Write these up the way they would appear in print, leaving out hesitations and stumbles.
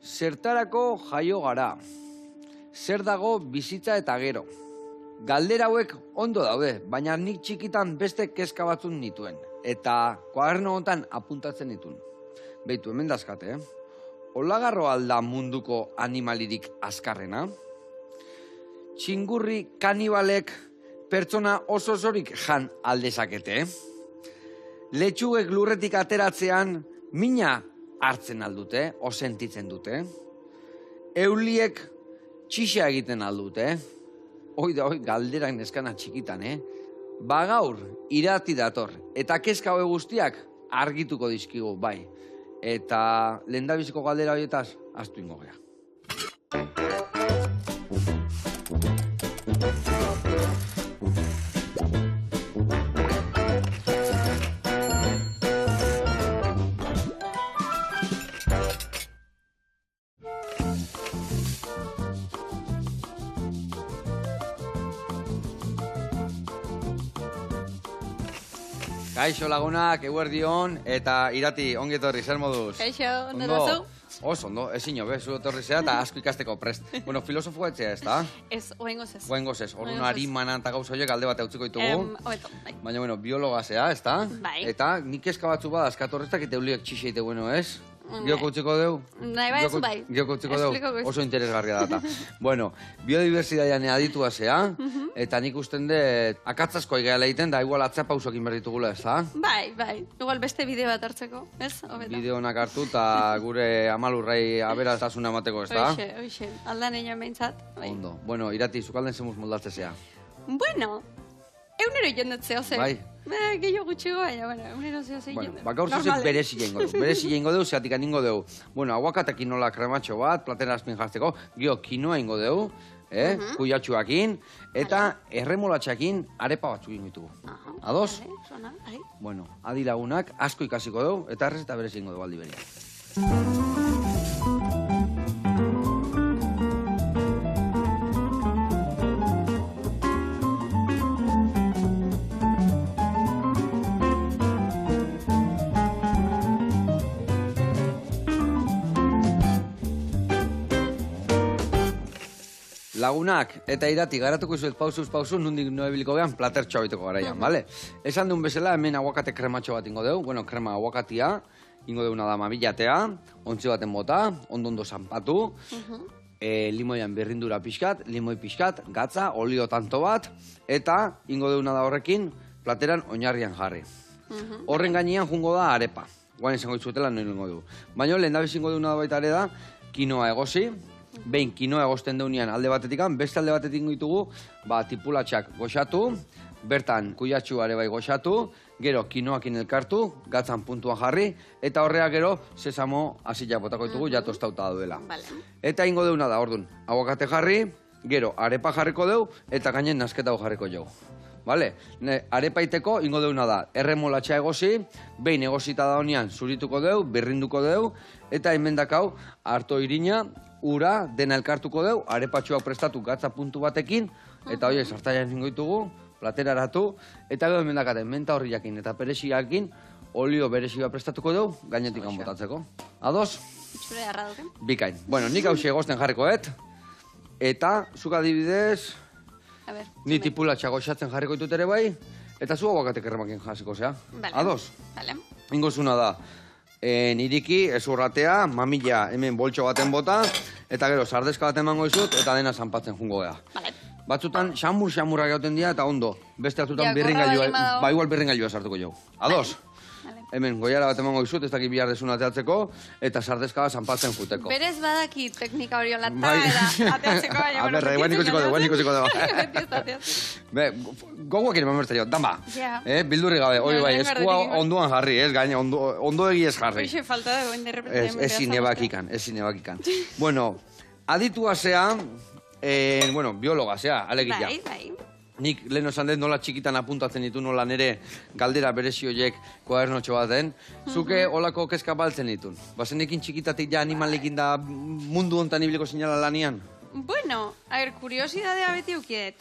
Zertarako jaio gara. Zer dago bizitza eta gero. Galdera hauek ondo daude, baina nik txikitan beste kezka batzun nituen. Eta kuaderno honetan apuntatzen nituen. Beitu, hemen dazkate, Olagarro alda munduko animalirik azkarrena? Txingurri kanibalek pertsona oso zorik jan aldezakete? Letxugek lurretik ateratzean mina hartzen aldute, o sentitzen dute? Euliek txixa egiten aldute? Hoi da, galderak neskana txikitan, Bagaur, irati dator, eta kezka hoe guztiak argituko dizkigu, bai. Eta lehendabiziko galdera horietaz, astu ingo gea. Kaixo lagunak, eguerdion, eta irati, ongi etorri, zer moduz? Kaixo, ondo dozu? Oso, ondo, ezin jo, zu etorri zera eta asko ikasteko prest. Bueno, filosofo etzea ez da? Ez, oengoz ez. Oengoz ez, orduan harimanan eta gauza horiek alde bat eutziko ditugu. Oeto, bai. Baina, bueno, biologa zea, ez da? Bai. Eta nik eska batzu bada, askatorreztak eta euliek txiseite bueno, ez? Geoko utziko deu? Nahi bai, ez bai. Geoko utziko deu? Oso interesgarria data. Bueno, biodiversidadean aditua zea, eta nik usten dut akatzasko aigeala egiten, da igual atzea pausokin berditugula, ez da? Bai, bai. Igual beste bideo bat hartzeko, ez? Bideo honak hartu eta gure amalurrai aberaztasuna emateko, ez da? Hoxe, aldan egin behintzat. Ondo. Bueno, irati, zukalden zemuz moldatzea. Bueno, egunero jendetzea, ze. Bai. Gehiago gutxigo, baina, bueno, egunero zeo zein jende. Gaur zuzek berezi jengo du. Berezi jengo du, zeatik aningo du. Bueno, aguakate kinola krematxo bat, platera azpin jartzeko, gio kinoa ingo du, kuiatxuakin, eta erremolatxakin arepa batzuk ingo ditugu. Ados? Bueno, adi lagunak asko ikasiko du, eta errez eta berezi ingo du aldi beria. Lagunak, eta irati, garatuko izuet pausuz, nundik noebiliko gehan, platertxoa biteko garaian, bale? Esan duen bezala, hemen aguakate krematxo bat ingo deu, bueno, krema aguakatia, ingo deuna da mabilatea, ontzi baten bota, ondo zanpatu, limoian berrindura pixkat, limoi pixkat, gatza, olio tanto bat, eta ingo deuna da horrekin, plateran oinarrian jarri. Horren gainean jungo da arepa, guain izango itzutela noin ingo du. Baina lehen dabiz ingo deuna da baita ere da, kinoa egosi, behin kinoa egosten deunean alde batetik, beste alde batetik ditugu, tipulatxak goxatu, bertan kuiatxuare bai goxatu, gero kinoakin elkartu, gatzan puntuan jarri, eta horrea gero sesamo hasila botako ditugu, ja tostauta duela. Eta ingo deuna da, orduan, aguakate jarri, gero arepa jarriko deu, eta gainen nasketa jarriko jau. Vale? Arepa iteko ingo deuna da, erremolatxa egosi, behin egosita da honean zurituko deu, berrinduko deu, eta hau harto irina, ura, dena elkartuko deu, arepatxoak prestatu gatza puntu batekin, eta hori sartaian ingo ditugu, platera haratu, eta gero emendakaten menta horriakin eta peresiakin, olio berezioa prestatuko deu, gainetik botatzeko. Ados? Itxure harra duken. Bikain. Bueno, nik hausi egosten jarrikoet, eta zuk adibidez, ni tipulatxa goxatzen jarriko ditut ere bai, eta zu aguakate kerremakin jasiko zea. Ados? Ingo zuna da, niriki, ezurratea, mamila hemen boltxo baten bota, eta gero sardezka bat emango izut, eta dena zanpatzen jungo gea. Batzutan xamurra gauten dira, eta ondo, beste hartutan igual birringailua sartuko jau. Ados? Hemen goiara bat emango izut, ez dakit bihar desuna ateatzeko, eta sardezka bat zanpatzen juteko. Berez badaki teknika hori olata, eta ateatzeko baina. A berre, guen ikusiko dugu. Gogoak ere mamertza jo, dama. Bildurri gabe, hori bai, eskua onduan jarri, ez gaine, ondo egi ez jarri. Hoxe, falta dago, inderrepeten. Ez zinebakikan. Bueno, aditua zea, biologa zea, alegia. Bai. Nik lehen esan dut nola txikitan apuntatzen ditu nola nire galdera berezi horiek kuadernotxo baten. Zuke olako kezka baltzen ditun. Bazenekin txikitatik ja animalekin da mundu hontan ibiliko sinala lanian? Bueno, kuriosidadea beti eukidet.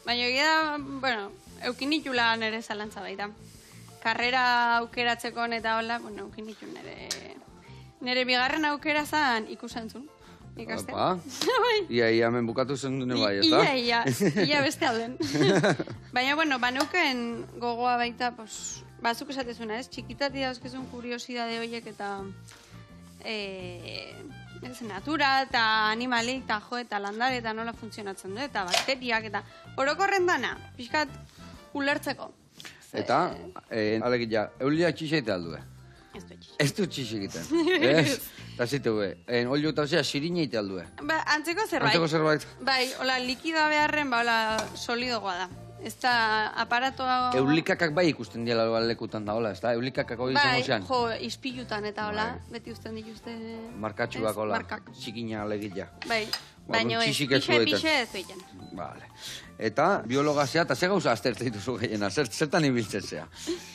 Baina egia da, bueno, eukin itula nire zalantza baita. Karrera aukeratzeko eta hola, bueno, eukin itun nire Nere bigarren aukera zan ikusentzun. Ikasten. Ia hemen bukatu zen dune bai, eta? Ia beste alden. Baina, bueno, baneuken gogoa baita, pues, batzuk esatezuna, ez? Txikitati dauzkezun kuriosidade horiek eta natura eta animalik eta jo eta landare eta nola funtzionatzen du, eta bakteriak eta orokorren dana, pixkat ulertzeko. Eta, alegia, eulia txixeite aldue? Ez du txixegiten. Eta zite hue, olio eta ozea, sirine ite aldue? Antzeko zerbait. Antzeko zerbait. Bai, hola, likidoa beharren, hola, solidogoa da. Ez da, aparatoa... Eulikakak bai ikusten diela lekutan da, hola, ez da? Eulikakak hori izango zean? Bai, ispilutan eta hola, beti usten dituzte... Markatxuak, hola, txikina alegila. Bai, baina pixe ez duiten. Vale. Eta, biologazea, eta ze gauza aztertzen dituzu gehiena, zertan ibiltzen zea?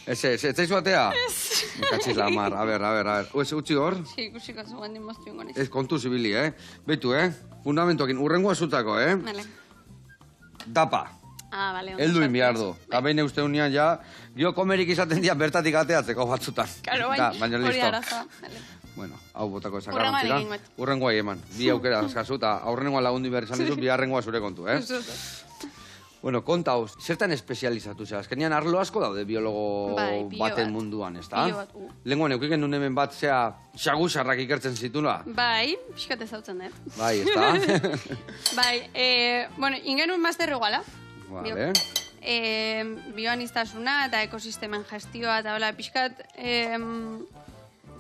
Ez zaizu atea? Ez. Katxiz la mar, a ver. Utzi hor? Si, ikusiko zuen dimoztu ingo niz. Ez kontu zibili, Beitu, fundamentokin, urrengoa zutako, Vale. Dapa. Vale. Eldu inbiar du. Eta behin uste unian ja, gio komerik izaten dia bertatik ateatzeko batzutan. Karo, baina hori arazoa. Bueno, hau botako esakarrontzira. Urrengoa eman. Bi aukera askazu, eta aurrengoa lagundi behar izan dizu, biharrengoa zure kontu, Bueno, konta hoz, zertan espezializatu zea? Azkenean arlo asko daude biologo baten munduan, ez da? Bio bat. Lenguan, eukiken nun hemen bat zea xagusarrak ikertzen zituna? Bai, pixkat ezautzen dut. Bai, ez da? Bai, bueno, ingenun master iguala. Vale. Bioaniztasuna eta ekosistemen gestioa eta hola, pixkat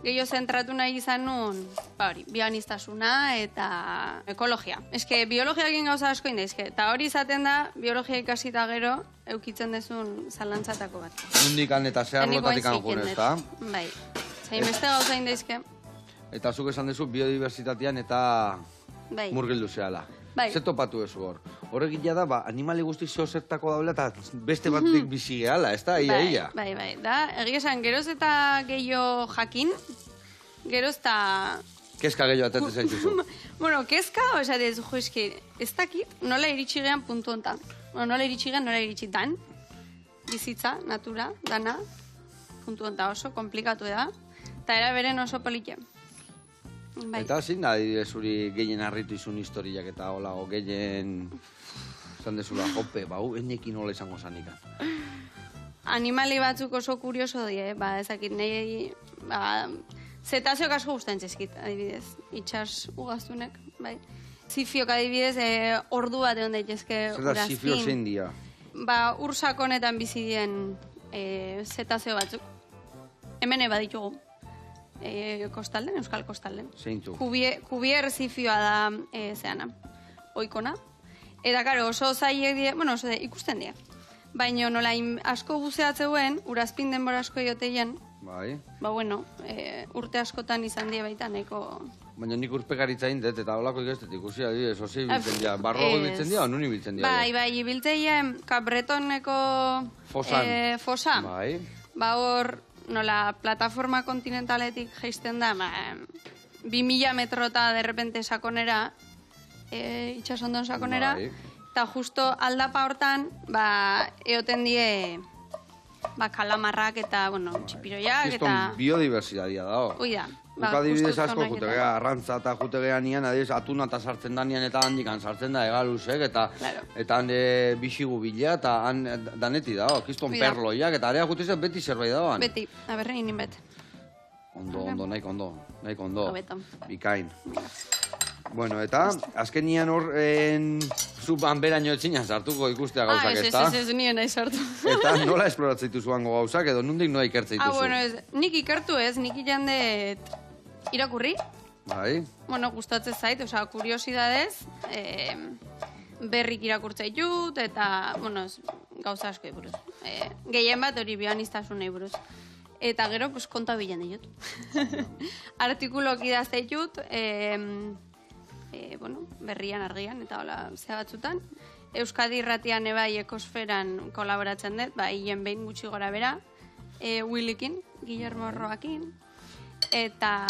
gehiago zentratu nahi izan nun, bioaniztasuna eta ekologia. Eske, biologiakin gauza asko indaizke, eta hori izaten da, biologia ikasi eta gero, eukitzen dezun zalantzatako bat. Mundikan eta zeharlotatik anjun, ez da? Bai, zain beste gauza indaizke. Eta zuk esan dezu biodiversitatean eta murgildu zehala. Bai. Zer topatu ezu hor? Horrek gila da, animali guztik zeo zertako daula eta beste batik bizi gehala, ez da? Ia. Bai. Da, egia esan, geroz eta gehiago jakin, geroz eta... Kezka gehiago atetzen zaituzu. Bueno, kezka, oza, jo, eski, ez dakit, nola iritsi gehan puntu hontan. Nola iritsi gehan, nola iritsi dan. Bizitza, natura, dana, puntu hontan oso, komplikatu da. Eta era beren oso politxe. Bai. Eta zin da, zuri gehien harritu izun historiak eta hola, gehien... Zan dezula, jope, bau, enekin hola izango zanikan. Animali batzuk oso kurioso die, ezakit, nahi, zetazeok asko guztain txezkit, adibidez, itxas ugaztunek, bai. Zifiok adibidez, ordu bat egon daitezke urazkin. Zer da zifio zein dia? Ur sakonetan bizi dien zetazeo batzuk. Hemen baditugu. Kostalden, Euskal Kostalden. Zeintu? Kubier zifioa da zeana, oikona. Eta, karo, oso zaiek die, bueno, oso ikusten die. Baina nola asko buzeatzeuen, urazpin denbora asko ioteien. Bai. Bueno, urte askotan izan die baita neko... Baina nik urpekaritza indet, eta holako ikestet ikusi adibidez, osi ibiltzen dira. Barrogo ibiltzen dira, o nun ibiltzen dira? Bai, ibiltzeien Kabretoneko fosa. Bai. Hor, nola, plataforma kontinentaletik geisten da, 2000 metrota derrepente sakonera, itxasondon sakonera, eta justo aldapa hortan, eoten die, kalamarrak eta, txipiroiak, eta... Kiston biodiversitatea da, Ui da. Adibidez asko jutegea, arrantza eta jutegea nian, adibidez, atuna eta sartzen da nian eta handikan sartzen da, egaluzek, eta hande bixigu bila, eta daneti da, kiston perloiak, eta area jutizet beti zerbait da. Beti, aberrein inbet. Ondo, nahiko ondo. Hobeto. Bikain. Bueno, eta azken nian hor, zu banberaino etxinan sartuko ikustea gauzak, ez da? Ez, nien nahi sartu. Eta nola esploratzen dituzuango gauzak, edo nondik nola ikertzen dituzu? Bueno, nik ikertu ez, nik ilandet irakurri. Bai. Bueno, gustatzen zait, osea, kuriosidadez, berrik irakurtzei jut, eta, gauza asko buruz. Gehien bat hori bioaniztasunei buruz. Eta gero, konta bilen ditut. Artikulok idazte jut, berrian, argian, eta hola, zea batzutan. Euskadi irratian ebai ekosferan kolaboratzen dut, hien behin gutxi gora bera, Willikin, Guillermo Roakin, eta...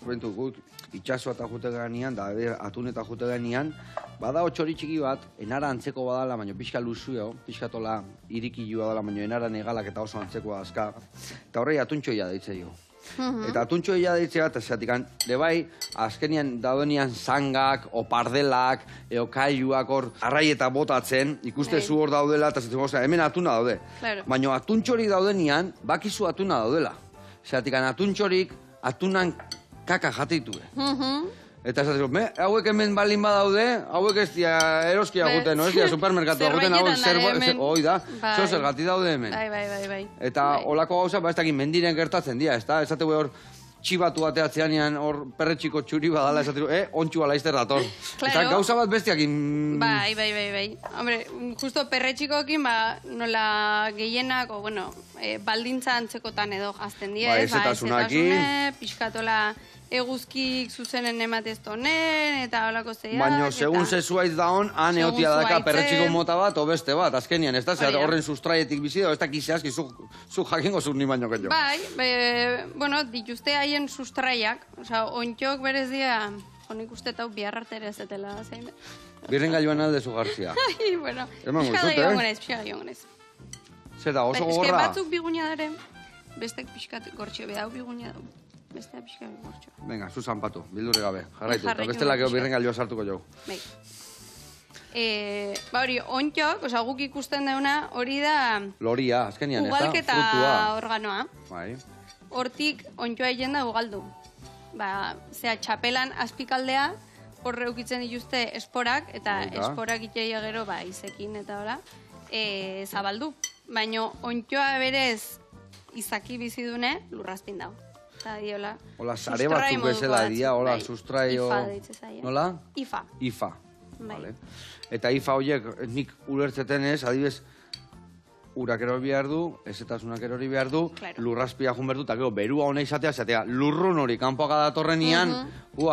Bentu, guk itxaso eta juteganean, da atun eta juteganean, bada txori txiki bat, enara antzeko badala, baina pixka luzueo, pixka tola irikilua dala, baina enara negalak eta oso antzeko azka. Eta horrei atuntxoia daitze jo. Eta atuntxo ia deitzea, eta zeatikan, bai, azkenian daudenean zangak, o pardelak, eo kailuak hor, arraieta botatzen, ikuste zu hor daudela, eta zetzen, hemen atuna daude. Baina atuntxorik daudenean, bakizu atuna daudela. Zeatikan, atuntxorik, atunan kaka jateitu. Eta esatzen, hauek hemen balin badaude, hauek ez dia eroskia guten, ez dia supermerkatu guten, hauek zerbait, hoi da, zo zergati daude hemen. Bai. Eta olako gauza, ez dakit mendiren gertatzen dira, ez da? Esate hor txibatu ateatzeanean hor perretxiko txuri badala, esate ontxua laizter dator. Eta gauza bat bestiakin... Bai. Hombre, justo perretxikokin, nola gehienak, o bueno, baldintza antzekotan edo azten dira, ez? Ezetasune, pixkatola... eguzkik zuzenen ematez tonen, eta holako zeiak. Baina, segun zezuaiz daun, han eotia daka perretxiko mota bat, o beste bat, azkenian, ez da? Zer horren sustraietik bizi, ez da kizeazki, zu jakingo zur ni baino gehiago. Bai, bueno, dituzte haien sustraiak, oza, ontxok berez dira, honik uste tau bihar arte ere zetela, zein. Birren gailuan alde zu gartzia. Bueno, pixka giongonez. Zer da, oso gorra? Ez que batzuk bigunia daren, bestek pixkat gortxo, behau bigunia du. Beste pixka gortxo. Venga, zu zanpatu, bildure gabe, jarraitu. Eta bestela gero birren gailua sartuko jau. Bai. Hori, ontxok, oza, guk ikusten deuna, hori da... Loria, azkenian, ez da? Ugalketa organoa. Bai. Hortik, ontxoa egin da ugaldu. Zea, txapelan azpikaldea, horre ukitzen dituzte esporak, eta esporak itxeia gero, izekin eta hola, zabaldu. Baina, ontxoa berez izaki bizidune, lurrazpin dago. Hola, sare batzuk bezala dia, hola, sustraio... IFA deitze zaien. Nola? IFA. Vale. Eta IFA horiek, nik ulertzeten ez, adibes, urak erori behar du, ezetasunak erori behar du, lurrazpia jun behar du, eta gero, berua hona izatea, lurrun hori kanpoaka datorrenian,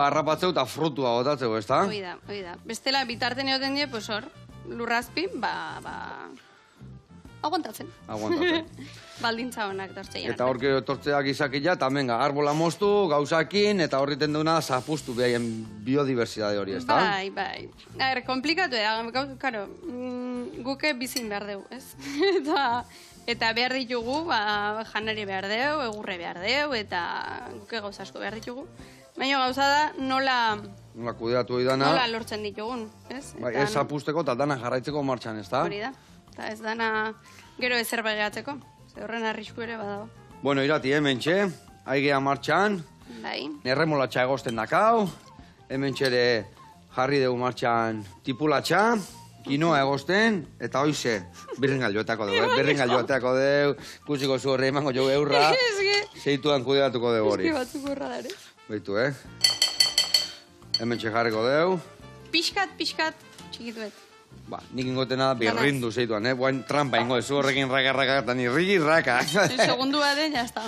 harrapatzeu eta frutua gotatzeu, ez da? Hoi da. Bestela, bitarten egoten die, pues hor, lurrazpi, aguantatzen. Baldintza honak tortzeia. Eta hor tortzeak izakila, eta menga, arbola moztu, gauzakin, eta horriten duna zapustu behaien biodiversidade hori, ez da? Bai. Komplikatu da, karo, guke bizin behar dugu, ez? Eta behar ditugu, janari behar dugu, egurre behar dugu, eta guke gauza asko behar ditugu. Baina gauza da, nola kudeatu idana... Nola lortzen ditugun, ez? Ez zapusteko eta dana jarraitzeko martxan, ez da? Hori da. Eta ez dana gero ezer begeatzeko. Horren arrisku ere badago. Bueno, irati, hementxe, aigea martxan. Bai. Erremolatxa egosten dakau. Hementxere jarri dugu martxan tipulatxa. Kinoa egosten, eta hoize, birringailuetako dugu, kusiko zu horre emango jo eurra, zeituan kudeatuko dugu hori. Eski batzuk horra dare. Beitu, Hementxe jarriko dugu. Pixkat, txikituet. Nik ingotena birrindu zeituan, Boain trampa ingo, zu horrekin raka, eta ni raka. Segundu baden, jazta.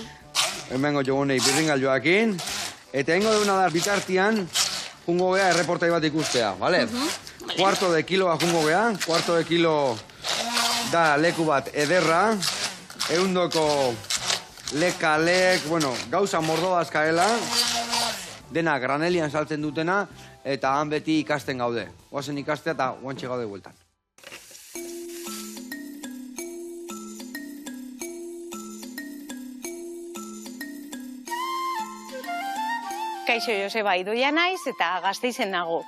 Hemengo jogunei birringailuakin, eta ingo deuna da bitartian, jungo gea erreportai bat ikustea, bale? Kuarto de kiloa jungo gea, kuarto de kilo da leku bat ederra, eundoko lekalek, bueno, gauza mordoazkaela, dena granelian saltzen dutena, eta han beti ikasten gaude. Oazen ikastea eta guantxe gaude bueltan. Kaixo Joseba, Idoia naiz eta Gasteizen nago.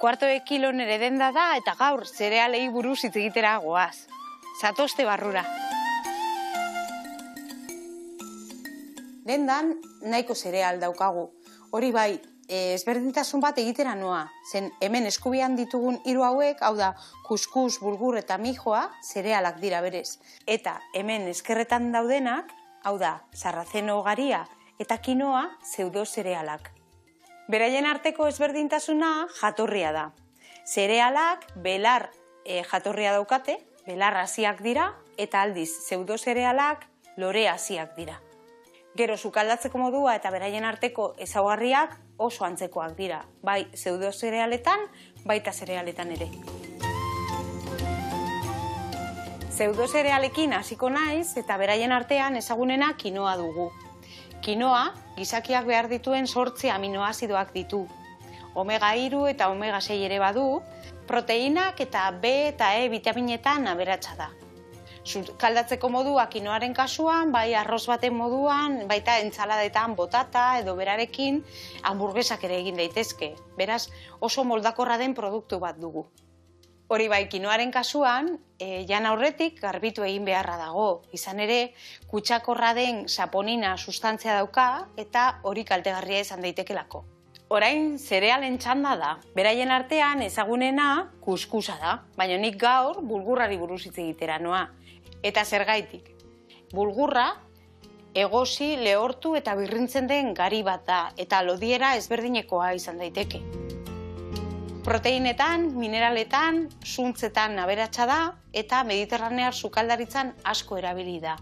Kuarto de kilo nere denda da eta gaur zerealei buruz hitz egitera goaz. Zatozte barrura. Dendan nahiko zereal daukagu. Hori bai, ezberdintasun bat egitera noa. Zen hemen eskubian ditugun hiru hauek, hau da, kuskus, bulgur eta mijoa, zerealak dira berez. Eta hemen eskerretan daudenak, hau da, sarrazeno garia eta kinoa, zeudo zerealak. Beraien arteko ezberdintasuna jatorria da. Zerealak belar jatorria daukate, belar hasiak dira, eta aldiz zeudo zerealak lore hasiak dira. Gero sukaldatzeko modua eta beraien arteko ezaugarriak oso antzekoak dira, bai zeudo zerealetan, baita zerealetan ere. Zeudo zerealekin hasiko naiz eta beraien artean ezagunena kinoa dugu. Kinoa, gizakiak behar dituen 8 aminoazidoak ditu. Omega 3 eta omega 6 ere badu, proteinak eta B eta E vitaminetan aberatsa da. Kaldatzeko modua kinoaren kasuan, bai arroz baten moduan, baita entzaladetan botata edo berarekin hamburguesak ere egin daitezke. Beraz, oso moldakorra den produktu bat dugu. Hori bai, kinoaren kasuan, jan aurretik garbitu egin beharra dago. Izan ere, kutsakorra den saponina sustantzia dauka eta hori kaltegarria izan daitekelako. Orain, zerealen txanda da. Beraien artean ezagunena kuskusa da, baina nik gaur bulgurrari buruz hitz egitera noa. Eta zergaitik. Bulgurra, egosi, lehortu eta birrintzen den gari bat da, eta lodiera ezberdinekoa izan daiteke. Proteinetan, mineraletan, zuntzetan aberatsa da, eta mediterranear sukaldaritzan asko erabili da.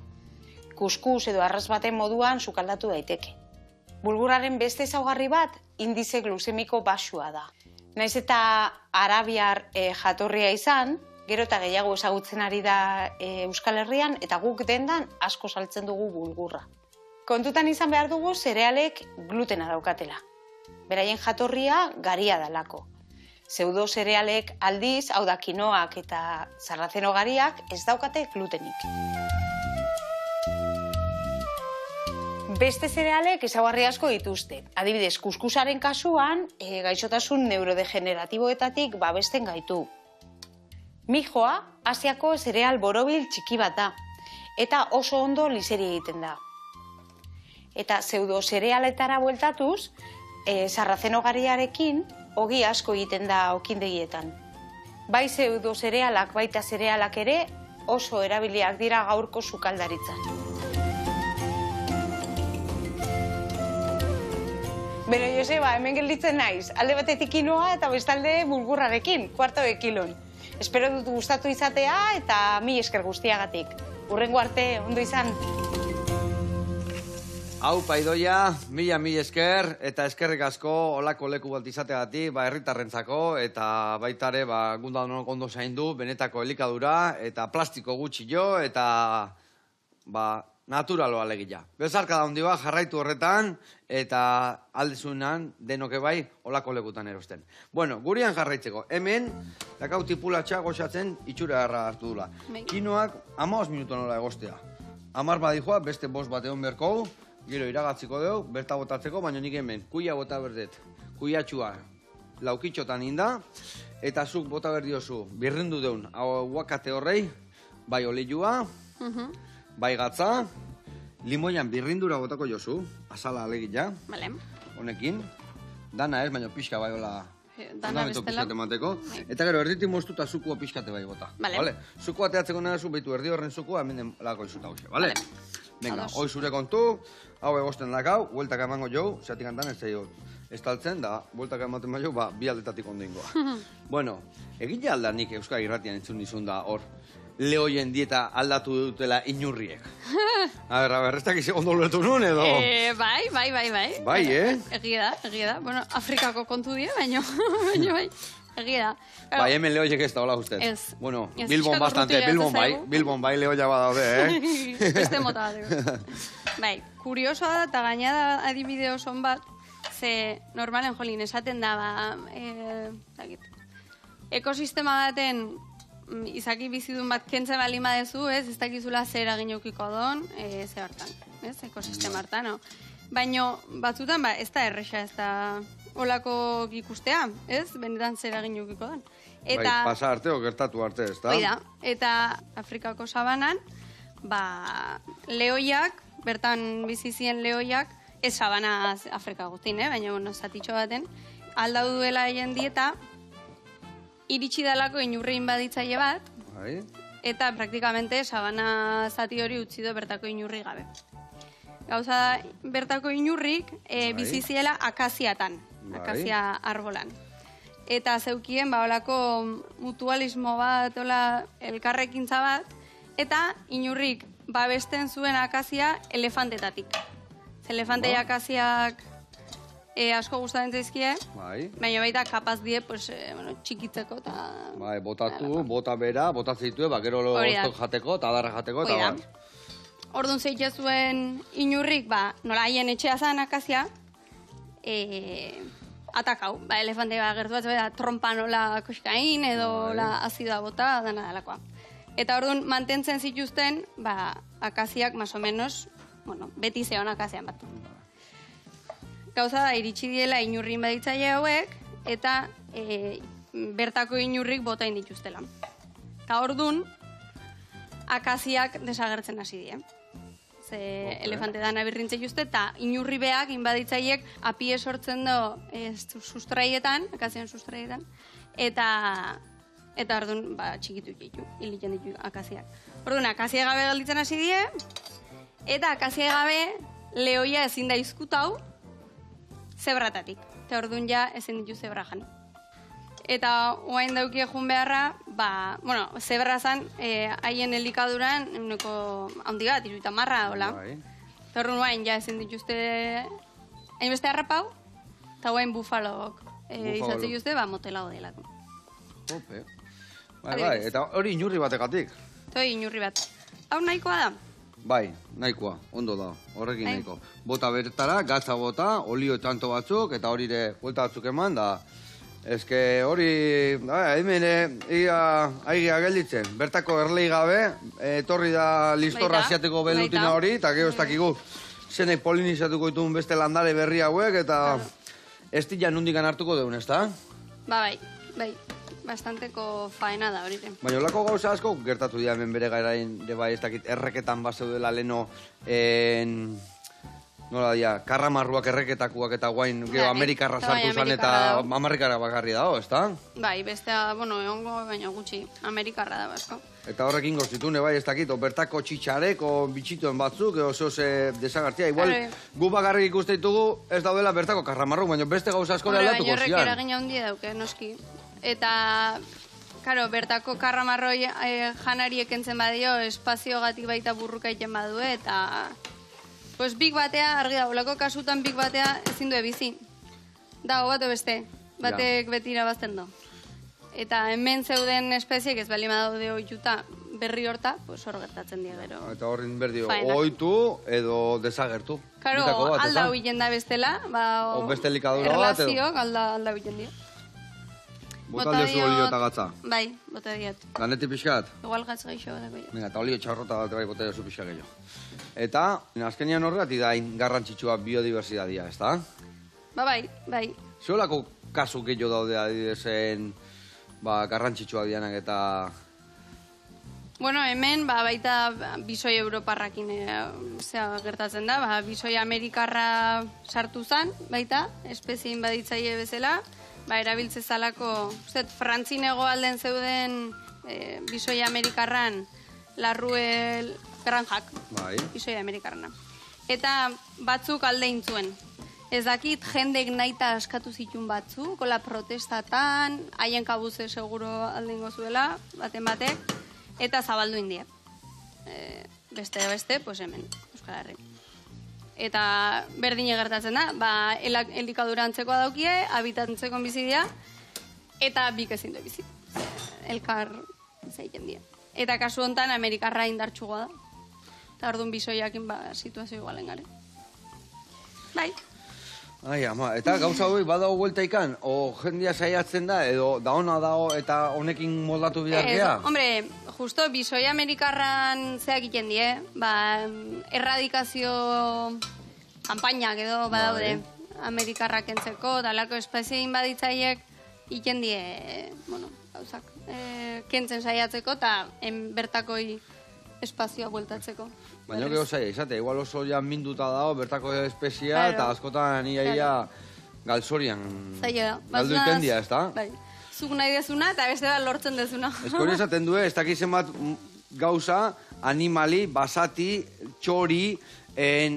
Kuskus edo arroz baten moduan sukaldatu daiteke. Bulgurraren beste ezaugarri bat, indize glusemiko baxua da. Naiz eta arabiar jatorria izan, gero eta gehiago ezagutzen ari da Euskal Herrian, eta guk dendan asko saltzen dugu bulgurra. Kontutan izan behar dugu zerealek glutena daukatela. Beraien jatorria garia dalako. Pseudo zerealek aldiz, hau da kinoak eta sarrazeno gariak, ez daukate glutenik. Beste zerealek ezaugarri asko dituzte. Adibidez, kuskusaren kasuan, gaixotasun neurodegeneratiboetatik babesten gaitu. Mijoa, Asiako zereal borobil txiki bat da, eta oso ondo liseri egiten da. Eta pseudo zerealetara bueltatuz, sarrazeno gariarekin, ogi asko egiten da okindegietan. Bai pseudo zerealak baita zerealak ere oso erabiliak dira gaurko sukaldaritzan. Bero, Joseba, hemen gelditzen naiz. Alde batetik kinoa eta bestalde bulgurrarekin, kuarto de kilon. Espero dut gustatu izatea eta mi esker guztiagatik. Hurrengo arte, ondo izan. Hau, paidoia, mila esker, eta eskerrik asko olako leku bat izateagatik, herritarrentzako, eta baitare, gunda ondo zaindu, benetako elikadura, eta plastiko gutxi jo, eta naturaloa alegia. Bezarka da hondi jarraitu horretan, eta aldezunan denoke bai olako lekutan erosten. Bueno, gurian jarraitzeko, hemen, dakau tipulatxa goxatzen itxura hartu dula. Kinoak 15 minuto nola egostea. 10 badijoa, beste 5 bat egon berko, gero iragatziko dugu, berta botatzeko, baina nik hemen, kuia bota berdet. Kuiatxua laukitxotan inda, eta zuk bota berdiozu, birrindu deun, aguakate horrei, bai olilua, bai gatza, limoian birrindura botako jozu, azala alegia, honekin, dana ez, baina pixka bai hola, dana bestela. Eta gero, erditik moztuta zukua pixkate bai bota. Zukua teatzeko nara zu, behitu erdi horren zukua, hemen lako izuta hoxe, bale? Venga, hoi zure kontu, hau egosten dakau, bueltak emango jau, zeatik antan ez zaio estaltzen, da, bueltak ematen bai jau, bi aldetatik ondo ingoa. Bueno, egile aldanik Euskal Irratian entzun nizun da hor, lehoien dieta aldatu dutela inurriek. A ber, ez dakiz ondo ulertu nun edo? Bai. Bai, Egia da. Bueno, Afrikako kontu die, baina bai. Egia da. Bai, hemen lehoiek ez da, hola ustez. Ez. Bueno, Bilbon bastante, Bilbon bai lehoia badaude, Beste mota bat. Bai, kuriosoa da, eta gaina da adibide oso bat, ze normalen jolin esaten da, ekosistema baten izaki bizidun bat kentzen bali madezu, ez dakizula zer eragin eukiko don, ze hartan, ez, ekosistema hartan, no? Baina batzutan, ez da erresa, ez da olako ikustea, ez, benetan zer eragin eukiko don. Bai, pasa arte o gertatu arte, ez da? Bai da, eta Afrikako sabanan, lehoiak, bertan bizizien lehoiak, ez sabana Afrika guztin, baina zatitxo baten, aldau duela egin dieta, iritsi dalako inurrein baditzaile bat, eta praktikamente sabana zati hori utzi du bertako inurri gabe. Gauza da, bertako inurrik biziziela akaziatan, akazia arbolan. Eta zeukien, olako mutualismo bat, elkarrekintza bat, eta inurrik babesten zuen akazia elefantetatik. Elefantei akaziak asko gustatzen zaizkie, baina baita kapaz die txikitzeko eta... Bai, bota bera, botatzen ditue, gero ostok jateko eta adarra jateko eta bar. Orduan zeitze zuen inurrik, nola haien etxea zan akazia, atakau, elefante gertu bat, trompa nola koskain edo azidoa bota, dana dalakoa. Eta orduan mantentzen zituzten, akaziak, más o menos, beti zeon akazian bat. Gauza da, iritsi diela inurrin baditzaile hauek, eta bertako inurrik botain dituztela. Eta orduan, akaziak desagertzen hasi die. Ze elefante dana birrintze juzte, eta inurri beak, inbaditzaiek, apie sortzen do sustraietan, akazien sustraietan, eta orduan, txikitu ditu, hilitzen ditu akaziak. Orduan, akazia gabe galditzen hasi die, eta akazia gabe lehoia ezin da izkutau zebratatik. Eta orduan ja ezin ditu zebra jan. Eta oain dauki egun beharra, zebra zan, haien elikaduran, eguneko handi bat, 30 hola. Eta orduan oain ja ezin dituzte hainbeste harrapau, eta oain bufalok izatzen dituzte, motela odelako. Ope. Bai, eta hori inurri batekatik. Eta hori inurri bat. Hau nahikoa da? Bai, nahikoa, ondo da, horrekin nahiko. Bota bertara, gatza bota, olio tanto batzuk, eta hori ere buelta batzuk eman, da... Ezke hori, hemen aigia gelditzen, bertako erlei gabe, etorri da listorra asiateko belutina hori, eta gero ez dakigu zenek polinizatuko ditun beste landare berri hauek, eta ez dira nundikan hartuko deun, ez da? Bai, bastanteko faena da hori. Baina olako gauza asko gertatu dira hemen bere garain, ez dakit, erreketan bazeudela leno, nola dia, karramarruak erreketakuak eta guain gero Amerikarra sartu zan eta Amerikarra bakarri dago, ez da? Bai, bestea, egongo baina gutxi, Amerikarra da basko. Eta horrekin gozitune, bai, ez dakit, bertako txitxarek, o bitxituen batzuk, oso desagartia. Igual, gu bakarrik ikuste ditugu ez daudela bertako karramarruk, baina beste gauza asko aldatuko zian. Baina horrek eragina handia dauke, noski. Eta, karo, bertako karramarroi janari ekentzen badio, espazio gatik baita burruka iten badue, eta... Pues big batea, argi da, olako kasutan big batea ezin du ebizi. Dago bat beste, batek beti irabazten du. Eta hemen zeuden espeziek ez bali madaude oituta berri horta, pues hor gertatzen dira gero. Eta horrin berdio, oitu edo desagertu. Karo, alda huilen da bestela, o beste likadura bat edo. Erlazioak alda huilen dira. Bota diozu olio eta gatza. Bai, bota diot. Lanetik pixkat? Igual gatz gaixo dako. Venga, eta olio txarrota bat bai bota diozu pixka gehiago. Eta, azkenian horregatik da garrantzitsua biodiversitatea, ez da? Bai. Zeolako kasu gehiago daude adidezen garrantzitsua dianak eta... Bueno, hemen baita bisoi europarrakin gertatzen da, bisoi amerikarra sartu zan, baita, espezien baditzaile bezala, erabiltze zalako, frantzinego alden zeuden bisoi amerikarran larruel granjak, bisoi amerikarrana. Eta batzuk alde intzuen. Ez dakit, jendek naita askatu zitun batzu, kola protestatan, haien kabuze seguro aldengo zuela, baten batek, eta zabaldu india. Beste, pues hemen, Euskal Herri. Eta berdin gertatzen da, elikadura antzekoa daukie, habitantzeko bizidia, eta bik ezin du bizi. Elkar zaiten dira. Eta kasu hontan Amerikarra indartsugoa da. Eta orduan bisoiakin situazio igualen gare. Bai. Ai, ama, eta gauza hori badago guelta ikan, o jendia saiatzen da, edo da ona dago eta honekin moldatu bidarkea? Hombre, justo bisoi Amerikarran zeak iten die, erradikazio kanpainak edo badaude Amerikarrak entzeko, talako espeziein baditzaiek iten die, gauzak, kentzen saiatzeko eta bertakoi espazioa bueltatzeko. Baina gero zaila izate, igual oso ja minduta dago bertako espezia eta askotan iaia galzorian galdu itendia, ez da? Bai, zuk nahi dezuna eta beste da lortzen dezuna. Eskori esaten du, ez dakizen bat gauza, animali, basati, txori,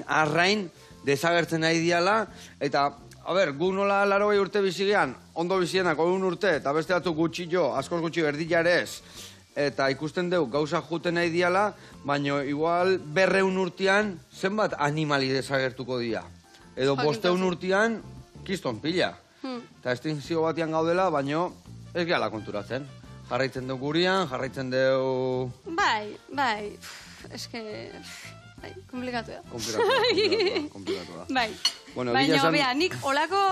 arrain, desagertzen nahi diala, eta, gu nola 80 urte bizigean, ondo bizienak 1 urte, eta beste batzuk gutxi jo, askoz gutxi berdila ere ez, eta ikusten dugu gauza juten nahi diala, baina igual 200 urtean zenbat animali desagertuko dira. Edo 500 urtean kiston pila. Eta estinzio batian gaudela, baina ez gehala konturatzen. Jarraitzen dugu gurian, jarraitzen dugu... Bai, eske... Bai, komplikatu da. Komplikatu da. Bai, baina, nik olako...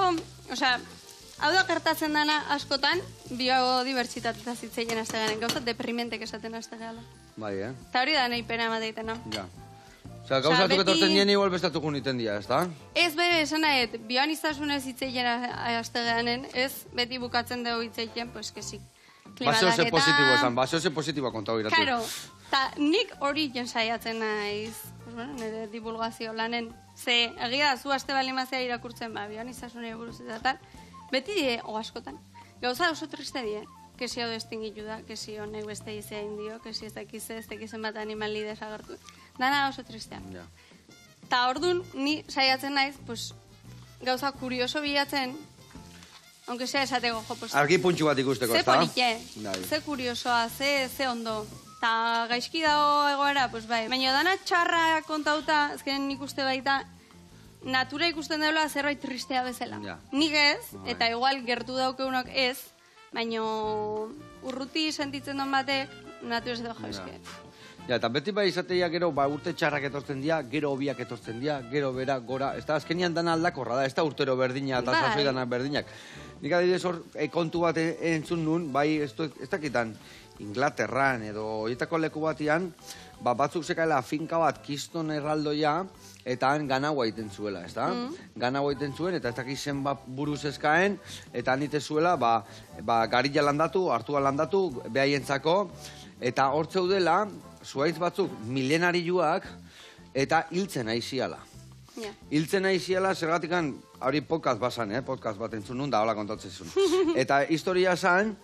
hau da gertatzen dana askotan, biodibertsitatea zitzeien azte garen, gauza deprimentek esaten azte gala. Bai, Eta hori da nahi pena emateitena. Ja. Osea, gauzatuk etortzen dien igual bestatukun iten dira, ez da? Ez bere, esan nahet, bioanistasunez hitzeien azte garen, ez beti bukatzen dugu hitzeien, pues que si. Baseo ze positibo esan, baseo ze positiboa kontau irati. Claro, eta nik hori jensaiatzen naiz, pues bueno, nire divulgazio lanen. Ze, egia da, zu aste balimazia irakurtzen, bioanistasunei buruz eta tal, beti die, askotan. Gauza oso triste die, que si hau destingitu da, que si honek beste izea indio, que si ez dakizen bat animali desagertu. Dana oso tristean. Ja. Ta orduan, ni saiatzen naiz, pues, gauza kurioso bilatzen, aunque sea esateko, jo, pues... Argi puntxu bat ikusteko, ez Ze da? polite, ze kuriosoa, ze ondo. Ta gaizki dago egoera, pues bai. Baina dana txarra kontauta, ezkenen nik uste baita, natura ikusten deula zerbait tristea bezala. Ja. Nik ez, Bai. eta igual gertu daukeunok ez, baina urruti sentitzen don batek, natura ez dago eske. Ja, eta beti bai izateia gero urte txarrak etortzen dira, gero hobiak etortzen dira, gero bera, gora, ez da, azkenian dana aldakorra da, ez da urtero berdina eta Bai. sasoi danak berdinak. Nik adibidez hor kontu bat entzun nun, bai ez dakitan Inglaterran edo horietako leku batian, batzuk zekaela finka bat kiston erraldoia, eta han ganaua egiten zuela, ez da? Ganaua egiten zuen, eta ez dakiz zenbat buruz eskaen, eta han ite zuela, garilla landatu, hartua landatu, behaientzako, eta hor zeudela, zuaitz batzuk milenarioak, eta hiltzen aiziala. Ja. Hiltzen aiziala, zergatikan, hori podcast basan, podcast bat entzun nun, da hola kontatzen zuen. Eta historia zan,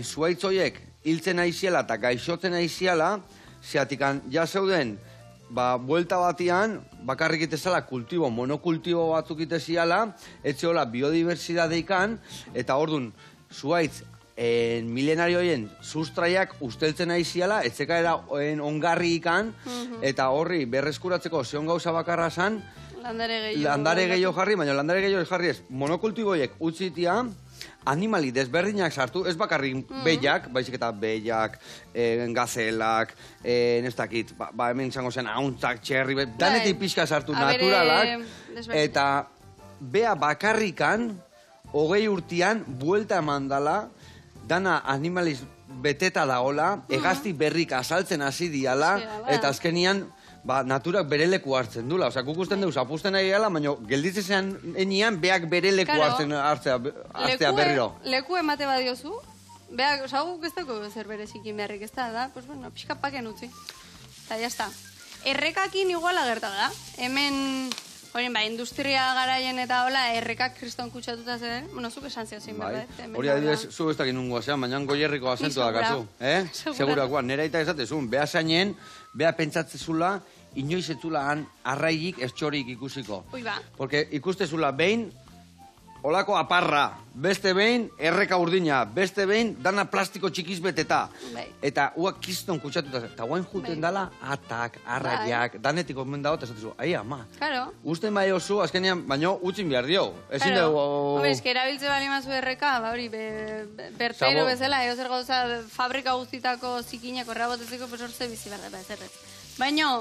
zuaitz horiek hiltzen aiziala eta gaixotzen aiziala, zeatikan ja zeuden, buelta batian, bakarrik itezala kultibo, monokultibo batzuk iteziala, etzeola biodibertsidadeikan, eta ordun zuaitz, milenarioien sustraiak usteltzen aiziala, etzeka era ongarri ikan, eta horri berreskuratzeko zeon gauza bakarra zan, landare gehiago jarri, baina landare gehiago jarri ez, monokultiboiek utzitia, animali desberdinak sartu, ez bakarrik behiak, baizik eta behiak, gazelak, nestakit, hemen izango zen, hauntzak, txerri, danetik pixka sartu naturalak, eta bea bakarrikan, 20 urtean, buelta eman dala, dana animaliz beteta daola, hegazti berrik azaltzen hasi diala, eta azkenian, naturak bere leku hartzen dula. Osa, guk usten dugu, apusten nahi gala, baina gelditzen zean enian, beak bere leku hartzea berriro. Leku emate badiozu, beak, osa, guk ez dago zer berezikin beharrik ez da, pues bueno, pixka paken utzi. Eta jazta. Errekakin iguala gerta da. Hemen, horien, industria garaien eta hola, errekak kriston kutsatuta zen, bueno, zuk esan zehozin, berda? Hori adibidez, zu ez dakin nungoa zean, baina goierriko azentu dakazu. Segurakoa, nera eta esatezun, beha zainen, beha pentsatzezula, inoiz etzula han arraigik ez txorik ikusiko. Ui ba. Porque ikustezula behin, olako aparra, beste behin, erreka urdina, beste behin, dana plastiko txikiz beteta. Eta uak kiston kutsatuta zen. Eta guain juten dala, atak, arraiak, danetik omen dago, eta esatezu, ai ama. Claro. Usten bai oso, azkenean, baino, utzin behar dio. Ezin dugu... Hombre, eske erabiltze bali mazu erreka, hori, bertero bezala, zer gauza, fabrika guztitako zikinak horra botetzeko, pues horze bizi behar da, zerret. Baina,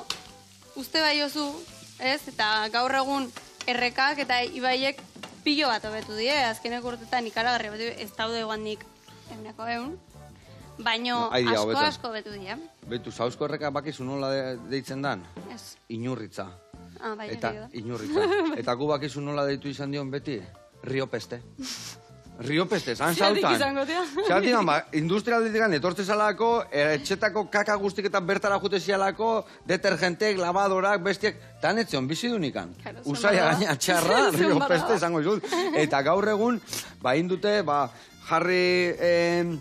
uste bai oso, ez, eta gaur egun errekak eta ibaiek pilo bat hobetu die, azkeneko urtetan ikaragarri bat ez daude guandik euneko eun, baino asko betu die. Betu, zauzko erreka bakizu nola deitzen dan? Ez. Inurritza. Bai, eta inurritza. Eta gu bakizu nola deitu izan dion beti? Riopeste. Riopeste, zan zautan. Zeratik industrialdetik etortzezalako, etxetako kaka guztik eta bertara jutezialako, detergentek, lavadorak, bestiak, tanetzion bizidunikan. Usaia gaina txarra, riopeste, zango izut. Eta gaur egun, indute, jarri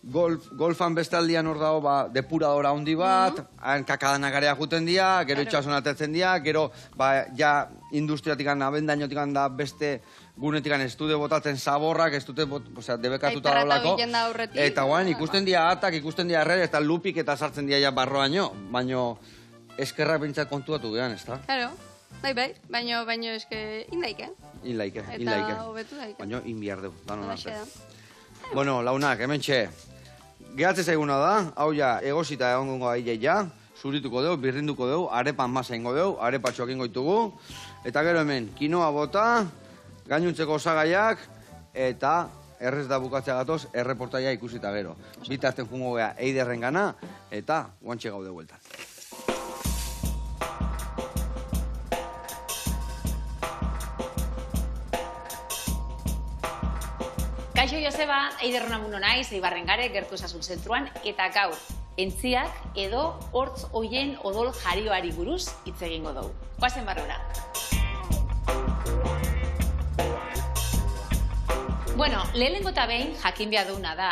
golfan bestaldian hor dago, depuradora handi bat, kakadana garea juten dia, gero itxasun atetzen dia, gero, ja, industriatik abendainotik da beste gunetikan ez dute botatzen zaborrak, ez dute debekatuta daulako. Eta guain, ikusten dia atak, ikusten dia erre, eta lupik eta sartzen dia ja barroaino, baino eskerrak bintzat kontuatu gehan, ez da? Claro, baino eske indaike. Inlaike. Eta hobetu daike. Baino inbiar dugu, danon arte. Bueno, launak, hemen txe, gehatze zaiguna da, hau ja, egosita egongo aile ja, zurituko dugu, birrinduko dugu, arepan masa ingo dugu, arepatxoak ingo ditugu, eta gero hemen, kinoa bota, gainuntzeko osagaiak, eta errez da bukatzea gatoz, erreportaia ikusita gero. Bitarten jungo gea Eiderren gana, eta guantxe gaude bueltan. Kaixo Joseba, Eider Unamuno naiz, Eibarren gare, gertu osasun zentruan, eta gaur, entziak edo hortz hoien odol jarioari buruz hitz egingo dugu. Goazen barrura. Bueno, lehenengo eta behin jakin behar duguna da,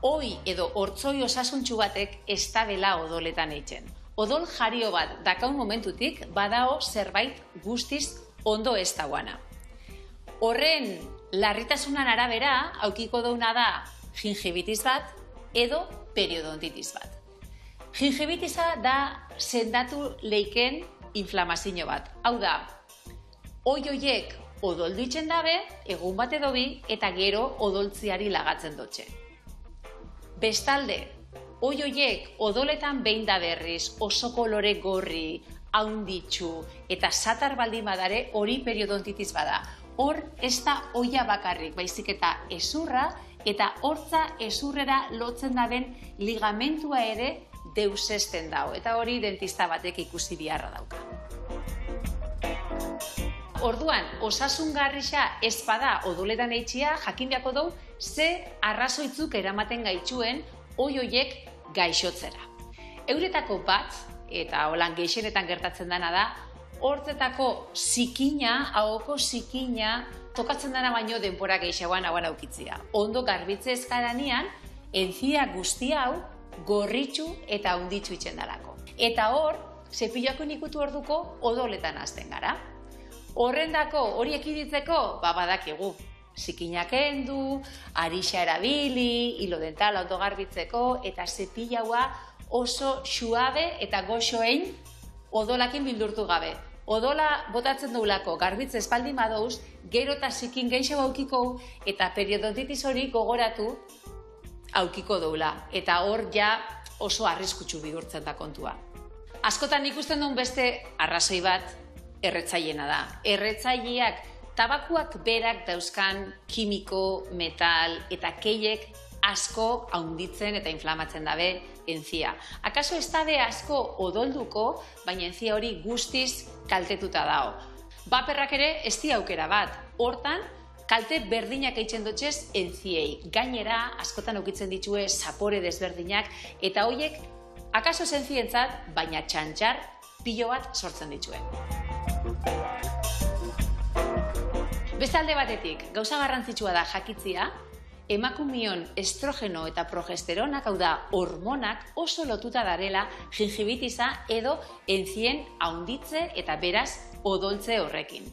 oi edo hortzoi osasuntxu batek ez da dela odoletan eitzen. Odol jario bat dakaun momentutik badao zerbait guztiz ondo ez dagoana. Horren larritasunan arabera aukiko duguna da gingivitis bat edo periodontitis bat. Gingivitisa da sendatu leiken inflamazio bat. Hau da, oioiek odoldu itzen dabe, egun bat edo bi, eta gero odoltziari lagatzen dutxe. Bestalde, oioiek odoletan behin da berriz, oso kolore gorri, haunditxu, eta satar baldin badare hori periodontitis bada. Hor ez da oia bakarrik, baizik eta ezurra, eta hortza ezurrera lotzen daben ligamentua ere deusesten dau. Eta hori dentista batek ikusi biharra dauka. Orduan, osasungarrixa ez bada odoletan eitxia, jakin beharko dugu ze arrazoitzuk eramaten gaitxuen oioiek gaixotzera. Euretako bat, eta holan gehienetan gertatzen dena da, hortzetako zikina, ahoko zikina, tokatzen dena baino denbora gehiagoan hauan aukitzia. Ondo garbitze ezkaranean, entzia guzti hau gorritxu eta haunditxu itzen dalako. Eta hor, zepilloako nikutu orduko odoletan hasten gara. Horrendako hori ekiditzeko, badakigu. Zikinak endu, arixa erabili, hilo dentala ondo garbitzeko, eta zepilaua oso suabe eta goxoein odolakin bildurtu gabe. Odola botatzen dugulako garbitze espaldin badouz, gero eta zikin gehiago aukiko eta periodontitis hori gogoratu aukiko dugula. Eta hor ja oso arriskutsu bihurtzen da kontua. Askotan ikusten duen beste arrazoi bat erretzaileena da. Erretzaileak tabakuak berak dauzkan kimiko, metal eta keiek asko haunditzen eta inflamatzen dabe entzia. Akaso ez dabe asko odolduko, baina entzia hori guztiz kaltetuta dao. Baperrak ere ez di aukera bat. Hortan, kalte berdinak eitzen dutxez entziei. Gainera, askotan aukitzen ditue zapore desberdinak, eta hoiek akaso zentzientzat, baina txantxar pilo bat sortzen dituen. Beste alde batetik, gauza garrantzitsua da jakitzia, emakumion estrogeno eta progesteronak, hau da, hormonak oso lotuta darela gingivitisa edo entzien haunditze eta beraz odoltze horrekin.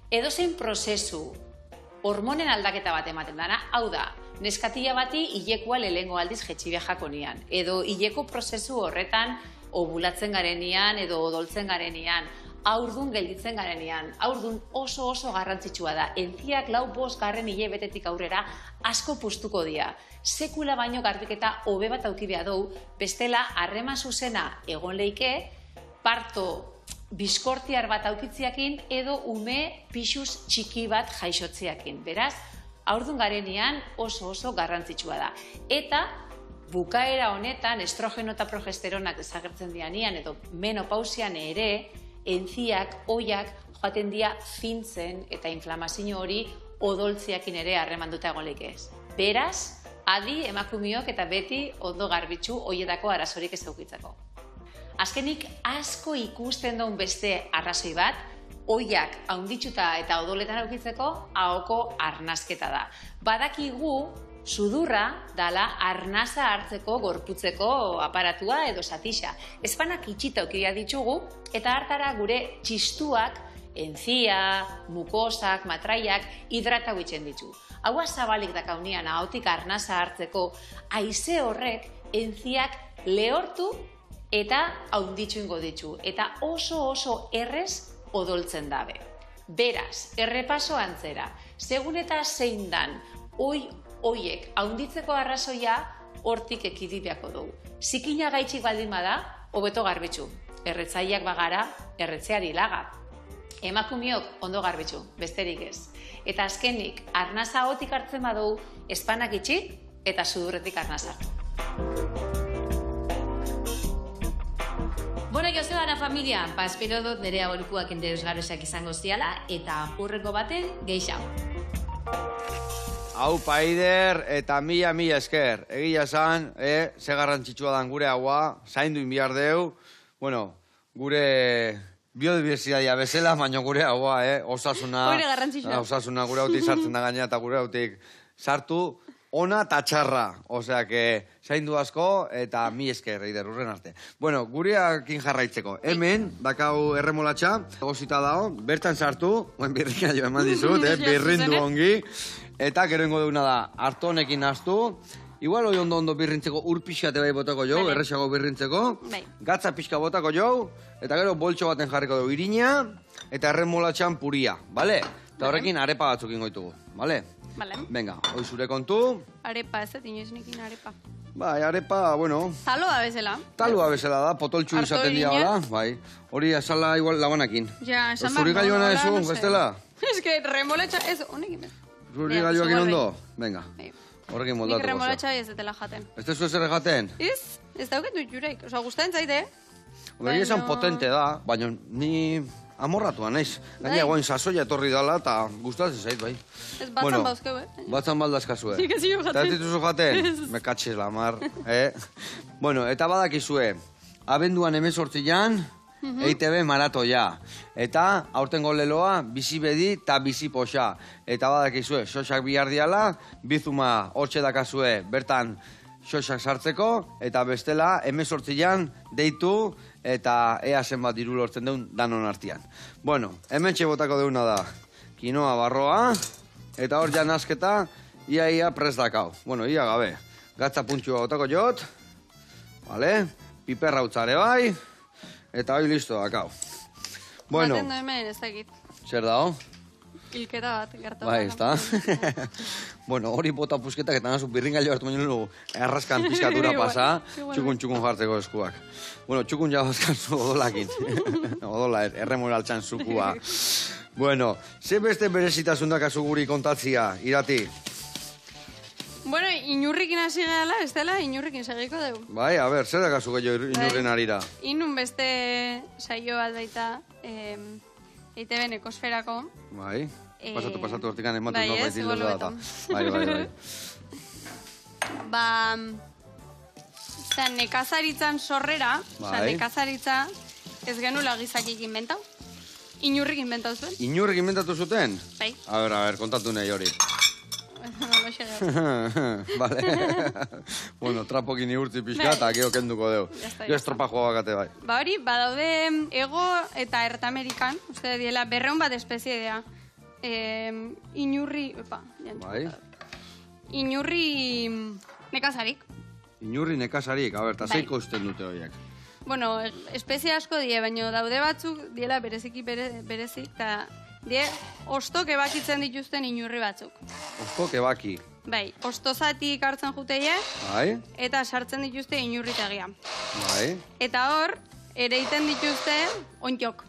Edozein prozesu hormonen aldaketa bat ematen dana, hau da, neskatila bati hilekua lehengo aldiz jetxibia jakonian, edo hileko prozesu horretan ovulatzen garenean edo odoltzen garenean, haurdun gelditzen garenean, haurdun oso garrantzitsua da. Entziak 4-5 hilabetetik aurrera asko pustuko dira. Sekula baino garbiketa hobe bat auki behar dugu, bestela harreman zuzena egon leike, parto bizkortiar bat aukitziakin edo ume pixuz txiki bat jaixotziakin. Beraz, haurdun garenean oso garrantzitsua da. Eta bukaera honetan estrogeno eta progesteronak desagertzen dianean edo menopausian ere, entziak, oiak, joaten dira fintzen eta inflamazio hori odoltziakin ere harremanduta egon leikez. Beraz, adi emakumiok eta beti ondo garbitzu oietako arazorik ez aukitzeko. Azkenik asko ikusten duen beste arrazoi bat, oiak haunditsuta eta odoletan aukitzeko ahoko arnasketa da. Badakigu sudurra dala arnasa hartzeko gorputzeko aparatua edo satixa. Ezpanak itxita aukiria ditugu eta hartara gure txistuak, entzia, mukosak, matraiak hidrata guitzen ditu. Haua zabalik dakaunian ahotik arnasa hartzeko, haize horrek entziak lehortu eta haunditxu ingo ditu. Eta oso errez odoltzen dabe. Beraz, errepaso antzera, segun eta zein dan, oiek haunditzeko arrazoia hortik ekidibiako dugu. Zikina gaitxik baldin bada, hobeto garbitzu. Erretzaileak bagara, erretzeari laga. Emakumeok ondo garbitzu, besterik ez. Eta azkenik, arnaza hotik hartzen badu, espanak itxi eta sudurretik arnaza. Bueno, Josebana familia, espero dut nire aholkuak interesgarriak izango ziala eta hurrengo baten gehiago. Hau paider eta mila esker. Egia esan, ze garrantzitsua dan gure haua, zaindu inbiar deu. Bueno, gure biodiversitatea bezala, baina gure haua, osasuna. Hore garrantzitsua. Osasuna gure hautik sartzen da gaina eta gure hautik sartu ona eta txarra. Osea, que zaindu asko eta mila esker, eider, urren arte. Bueno, gureakin jarraitzeko. Hemen, dakau erremolatxa, gozita dao, bertan sartu, birrika jo eman dizut, birrindu ongi. Eta gero ingo deuna da, hartu honekin naztu, igual hoi ondo birrintzeko urpixate bai botako jo, erresago birrintzeko, gatza pixka botako jo, eta gero boltxo baten jarriko dugu irina, eta erremolatxan puria, bale? Eta horrekin arepa batzuk ingoitugu, bale? Bale. Venga, hoi zure kontu. Arepa, ez inoiz nekin arepa. Bai, arepa, bueno... Taloa bezala. Talua bezala da, potoltxu izaten dira hola, bai. Hori asala igual labanakin. Ja, esan bat. Zuri gailuana ezu, bestela? Ez que remoletxa, ez, honekin bez. Zuri gailuakin ondo? Venga, horrekin moldatuko. Nik remoletxa ez detela jaten. Ez tezu ez ere jaten? Ez dauketu jureik, oza, gustatzen zaite. Hori esan potente da, baina ni amorratua naiz. Gaina guain sasoia etorri dala eta gustatzen zait, bai. Ez batzan bauzkeu, Batzan baldazkazue. Zik ez jo jaten. Eta ez dituzu jaten? Me katxe la mar, Bueno, eta badakizue, abenduan 18an, EITB maratoia. Eta aurtengo leloa, bizi bedi eta bizi poxa. Eta badakizue, xoxak bihar diala, bizuma hortxe dakazue bertan xoxak sartzeko, eta bestela 18an deitu eta ea zenbat diru lortzen deun danon artian. Bueno, hemen botako deuna da, kinoa barroa, eta hor janazketa, ia prest dakau. Bueno, ia gabe, gatza puntxua botako jot, vale? Piperra utzare bai, eta hoi listo dakau. Bueno, baten da hemen ez dakit. Zer dao? Ilketa bat, gertu. Bai, ez da? Bueno, hori bota pusketak eta nazu birringailo hartu baino nugu erraskan pizkatura pasa, txukun jartzeko eskuak. Bueno, txukun jabazkan zu odolakin. Odola, erremoraltxan zukua. Bueno, ze beste berezitasun dakazu guri kontatzia, Irati? Bueno, inurrikin hasi gehala, ez dela, inurrikin segiko dugu. Bai, a ber, zer dakazu gehiago inurren arira? Inun beste saio bat baita, EITB-en ekosferako. Bai, pasatu hortikan ematu bai, norbait hildo data. Bai. Nekazaritzan sorrera, nekazaritza ez genula gizakik inventau. Inurrik inventau zuen. Inurrik inventatu zuten? Bai. A ber, kontatu nahi hori. Vale. Bueno, trapokin iurtzi pixka eta geho kenduko deu. Jo estropa joa bakate bai. Ba hori, badaude Ego eta Ertamerikan, uste diela, 200 bat espezie dira. Inurri, bai. Inurri nekazarik. Inurri nekazarik, a ber, eta zeiko usten dute horiek? Bueno, espezie asko die, baina daude batzuk diela bereziki berezik, eta die ostok ebakitzen dituzten inurri batzuk. Ostok ebaki? Bai, ostozatik hartzen juteie, bai. Eta sartzen dituzte inurritegia. Bai. Eta hor, ere iten dituzte ontiok.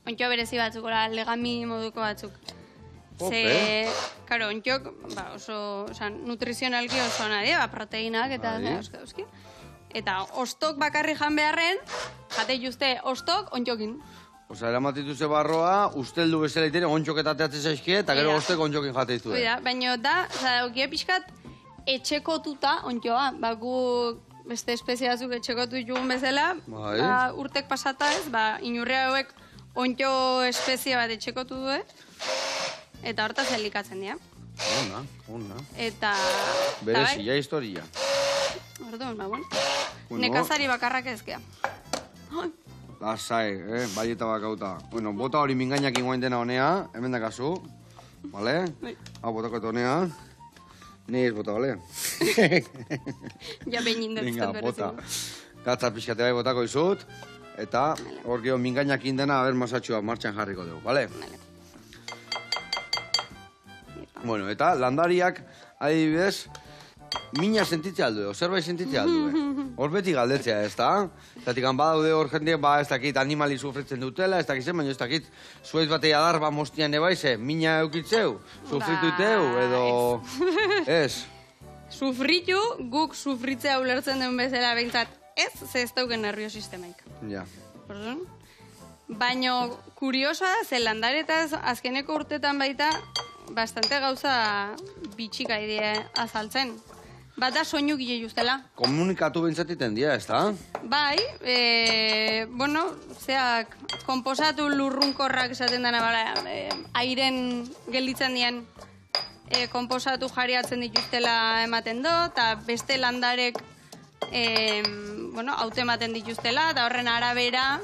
Ontio berezi batzuk, legami moduko batzuk. Ze, karo, ontiok, oso, nutrizionalki oso nahi, proteinak eta euski. Eta ostok bakarri jan beharren, jate juzte ostok ontiokin. Osa, eramatituz barroa, usteldu bezala itire, ontxoketateatzen zaizkie, eta gero ostek ontxokin jateizu. Oida, baina da, okie pixkat, etxekotuta ontioa. Gu beste espeziazuk etxekotu jugun bezala, urtek pasata ez, inurria hauek ontio espezie bat etxekotu du, eta hortaz elikatzen dira. Ona. Eta... Berezia historia. Orduan, bueno. Nekazari bakarrak ezkea. Lasai, baieta bakauta. Bueno, bota hori mingainak ingoain dena honea, hemen dakazu. Vale? Hau, botako eta honea. Ni ez bota, vale? Ja behin indetzten bota. Gatza pixkate bai botako izut. Eta hor geho mingainak indena, haber masatxua martxan jarriko dugu, vale? Bueno, eta landariak, adibidez, mina sentitzea aldu, zerbait sentitzea aldu. Hor beti galdetzea, ez da? Zatik, badaude hor jende, ez dakit animali sufritzen dutela, ez dakit zen, baina ez dakit zuez batei adarba mostian ebaize, mina eukitzeu, sufrituteu, edo... Ez. Sufritu, guk sufritzea ulertzen den bezala behintzat ez, ze ez dauken nervio sistemaik. Ja. Orduan? Baina kuriosoa da, ze landaretaz azkeneko urtetan baita bastante gauza bitxika idea azaltzen. Bata soinu gile justela. Komunikatu bintzatiten dira, ez da? Bai, zeak, komposatu lurrunkorrak esaten dena, airen gelditzen dien komposatu jariatzen dituztela ematen do, eta beste landarek haute ematen dituztela, eta horren arabera,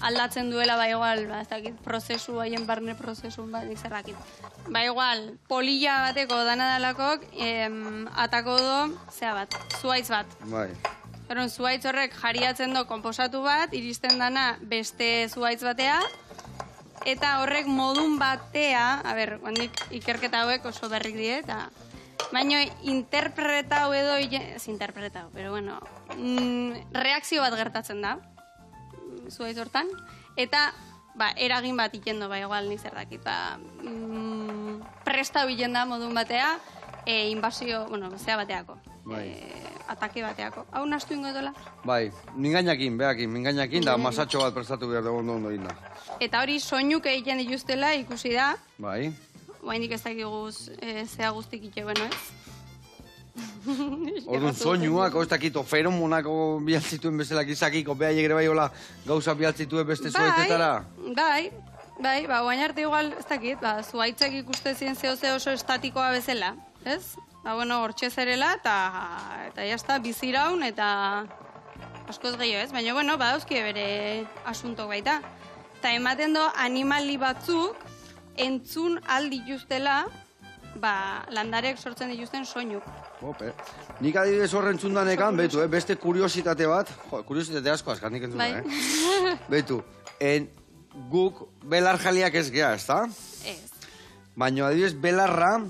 aldatzen duela, igual, ez dakit, prozesu, haien barne prozesu, zerrakit. Igual, polilla bateko dana dalakok, atako do, zuaitz bat. Bai. Zuaitz horrek jariatzen do komposatu bat, iristen dana beste zuaitz batea, eta horrek modun batea, handik ikerketa hauek oso berrik die, eta baina interpretau edo, ez interpretau, pero reakzio bat gertatzen da, zuaitz hortan, eta eragin bat ikendo, igual nik zer dakit, prestau ikenda modun batea, invasio, zea bateako, atake bateako. Hau nastu ingo edola? Bai, mingainakin, da masatxo bat prestatu behar dugu ondo inda. Eta hori soinuk egiten dituztela ikusi da. Bai. Oaindik ez dakiguz zea guztik ite, ez? Orduan soinuak, ez dakit, feromonako bialtzituen bezala gizakiko, beha egre bai hola gauza bialtzituen beste zuaitetara? Bai, oain arte igual, ez dakit, zuaitzek ikustezien zeo oso estatikoa bezala, ez? Hortxe zerela, eta jazta biziraun, eta askoz gehiago ez, baina, badauzkie bere asuntok baita. Eta ematen do, animali batzuk entzun aldituztela, landarek sortzen dituzten soinuk. Ope. Nik adibidez horren txundanekan, betu, beste kuriositate bat, kuriositate asko azkarnik entzun da, Betu, guk belarjaliak ez geha, ez da? Ez. Baina adibidez belarra,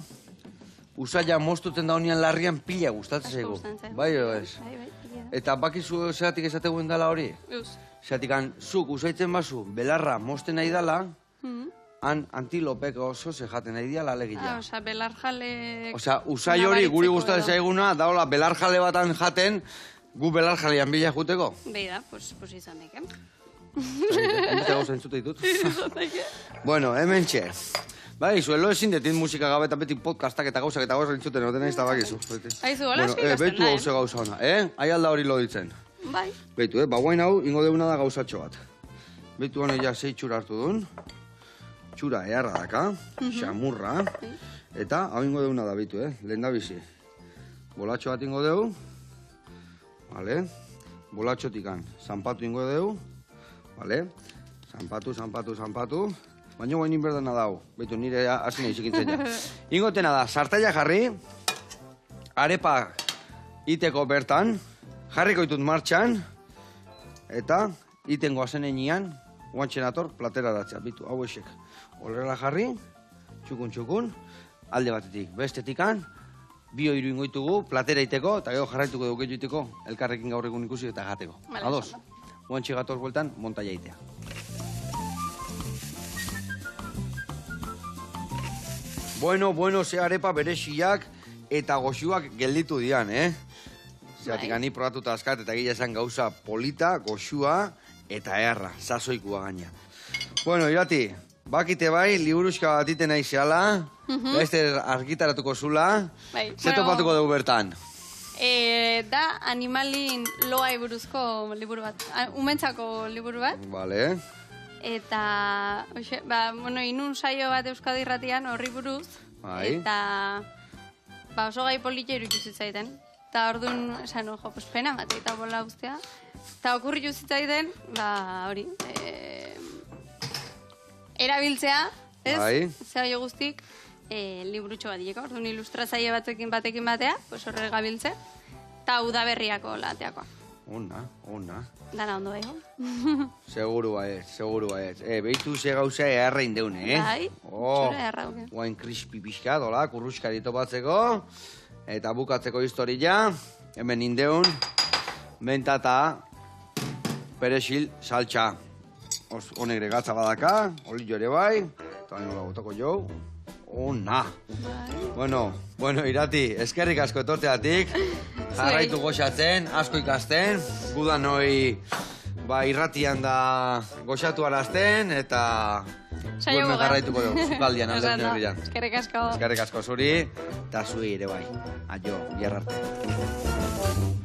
usaila mostuten da honian larrian pila gustatzen zaigu. Bai, ez. Eta bakizu zeratik esateguen dela hori? Zeratik, zuk usaitzen bazu, belarra mosten nahi dela, han antilopek oso zejaten nahi diala alegia. Belarjale... Usai hori guri gustatzen zaiguna, daola belarjale batan jaten, gu belarjalean bila juteko. Beida, pues izan deken. Beste gauza entzute ditut. Bueno, hemen txe. Bai, zuelo ezin detin musika gabe eta beti podcastak eta gauzak entzuten, no tenaiz tabakizu. Aizu, hola eski ikasten, Beitu gauza gauza hona, Ai alda hori lo ditzen. Bai. Beitu, guain hau, ingo deuna da gauzatxo bat. Beitu hone ja 6 txura hartu duen. Txura eharra daka, xamurra. Eta hau ingo deuna da, beitu, lehen da bizi. Bolatxo bat ingo deu. Vale. Bolatxotikan, zanpatu ingo deu. Vale. Zanpatu. Baina guain inberdena dau. Beitu, nire hasi nahi zikintzen ja. Ingotena da, sartaia jarri. Arepa iteko bertan. Jarriko ditut martxan. Eta itengo azenenian. Guantxen ator, platera datzea. Bitu, hau esek. Horrela jarri. Txukun. Alde batetik, bestetikan. Bio hiru ingoitugu, platera iteko. Eta gero jarraituko dugu iteko. Elkarrekin gaur egun ikusi eta jateko. Ados. Guantxe gator bueltan, montaia itea. Bueno, ze arepa berexiak eta goxuak gelditu dian, Zeratik ani probatuta askat eta gila esan gauza polita, goxua eta eharra, sasoikua gaina. Bueno, irati, bakite bai, liburuzka bat iten nahi zehala, beste argitaratuko zula, zeto batuko dugu bertan. Da animalin loai buruzko liburu bat, umentzako liburu bat. Vale. Eta, inun saio bat Euskadi Irratian horri buruz. Bai. Eta, oso gai politia iruditu zitzaiten. Eta orduan, esan, pena bat, eta bola guztia. Eta okurritu zitzaiten, hori, erabiltzea, ez? Bai. Zea jo guztik, liburutxo bat dileko. Orduan, ilustratzaile batekin batea, horre gabiltze. Eta udaberriako lateakoa. Ona. Dana ondo ego. Seguru baet. Beitu ze gauza eharra indeune, Bai, txura eharra duke. Guain krispi pixka, dola, kurruskari topatzeko. Eta bukatzeko historia, hemen indeun, mentata, perexil saltxa. Honek ere gatza badaka, olio ere bai, eta nola botako jo. Ona. Bueno, Irati, eskerrik asko etorteatik, jarraitu goxatzen, asko ikasten, gudan hoi irratian da goxatu arazten, eta guemen jarraituko dugu, zukaldian, aldean herrian. Eskerrik asko. Eskerrik asko zuri, eta zui ere bai. Aio, bihar arte.